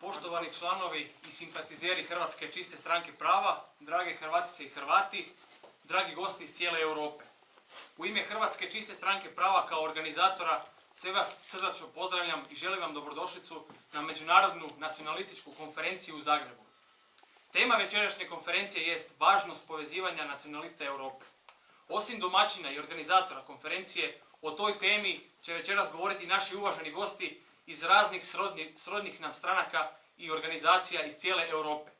Poštovani članovi i simpatizeri Hrvatske čiste stranke prava, drage Hrvatice i Hrvati, dragi gosti iz cijele Europe. U ime Hrvatske čiste stranke prava kao organizatora sve vas srdačno pozdravljam i želim vam dobrodošlicu na Međunarodnu nacionalističku konferenciju u Zagrebu. Tema večerašnje konferencije jest važnost povezivanja nacionalista Europe. Osim domaćina i organizatora konferencije, o toj temi će večeras govoriti naši uvaženi gosti iz raznih srodnih nam stranaka i organizacija iz cijele Europe.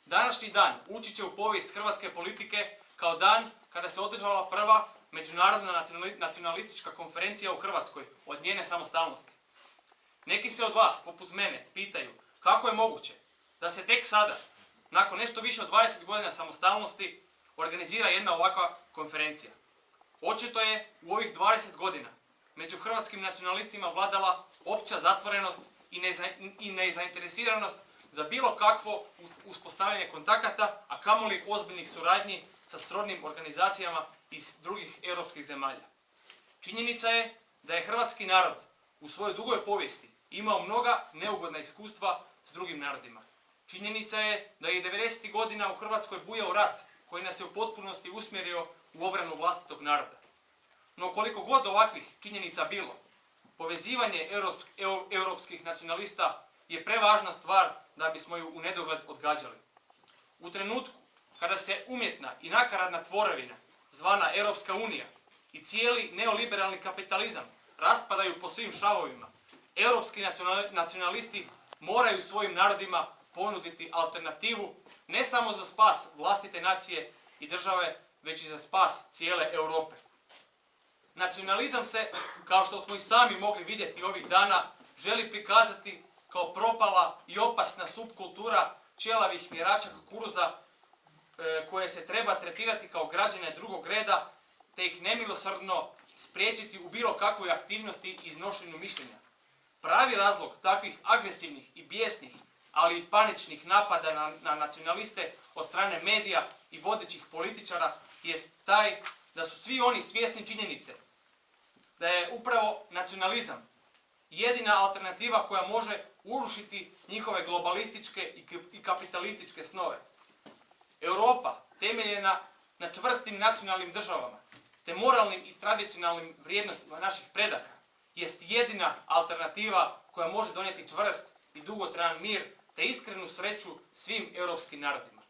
Današnji dan ući će u povijest hrvatske politike kao dan kada se održala prva međunarodna nacionalistička konferencija u Hrvatskoj od njene samostalnosti. Neki se od vas, poput mene, pitaju kako je moguće da se tek sada, nakon nešto više od 20 godina samostalnosti, organizira jedna ovakva konferencija. Očito je u ovih 20 godina među hrvatskim nacionalistima vladala opća zatvorenost i nezainteresiranost za bilo kakvo uspostavljanje kontakata, a kamoli ozbiljnih suradnji sa srodnim organizacijama iz drugih europskih zemalja. Činjenica je da je hrvatski narod u svojoj dugoj povijesti imao mnoga neugodna iskustva s drugim narodima. Činjenica je da je 90. godina u Hrvatskoj bujao rat koji nas je u potpunosti usmjerio u obranu vlastitog naroda. No koliko god ovakvih činjenica bilo, povezivanje europskih nacionalista je prevažna stvar da bismo ju u nedogled odgađali. U trenutku kada se umjetna i nakaradna tvorevina zvana Europska unija i cijeli neoliberalni kapitalizam raspadaju po svim šavovima, europski nacionalisti moraju svojim narodima ponuditi alternativu ne samo za spas vlastite nacije i države, već i za spas cijele Europe. Nacionalizam se, kao što smo i sami mogli vidjeti ovih dana, želi prikazati kao propala i opasna subkultura ćelavih mjerača kukuruza koje se treba tretirati kao građane drugog reda, te ih nemilosrdno spriječiti u bilo kakvoj aktivnosti i iznošenju mišljenja. Pravi razlog takvih agresivnih i bijesnih, ali i paničnih napada na nacionaliste od strane medija i vodećih političara jest taj da su svi oni svjesni činjenice da je upravo nacionalizam jedina alternativa koja može urušiti njihove globalističke i kapitalističke snove. Europa, temeljena na čvrstim nacionalnim državama, te moralnim i tradicionalnim vrijednostima naših predaka, jest jedina alternativa koja može donijeti čvrst i dugotrajan mir, te iskrenu sreću svim europskim narodima.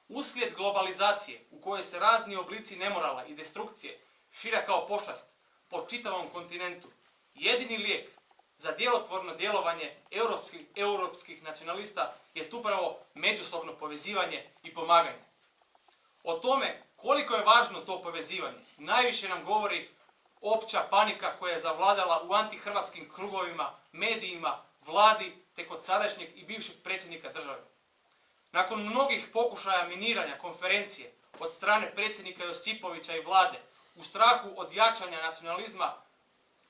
Uslijed globalizacije u kojoj se razni oblici nemorala i destrukcije šire kao pošast po čitavom kontinentu, jedini lijek za djelotvorno djelovanje europskih nacionalista jest upravo međusobno povezivanje i pomaganje. O tome koliko je važno to povezivanje najviše nam govori opća panika koja je zavladala u antihrvatskim krugovima, medijima, vladi te kod sadašnjeg i bivšeg predsjednika države. Nakon mnogih pokušaja miniranja konferencije od strane predsjednika Josipovića i vlade u strahu od jačanja nacionalizma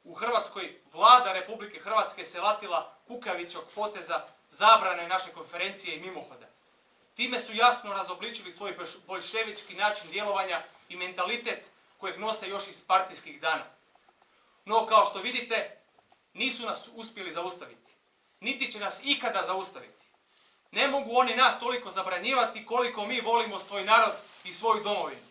u Hrvatskoj, vlada Republike Hrvatske se latila kukavičjeg poteza zabrane naše konferencije i mimohoda. Time su jasno razobličili svoj boljševički način djelovanja i mentalitet kojeg nose još iz partijskih dana. No, kao što vidite, nisu nas uspjeli zaustaviti. Niti će nas ikada zaustaviti. Ne mogu oni nas toliko zabranjivati koliko mi volimo svoj narod i svoju domovinu.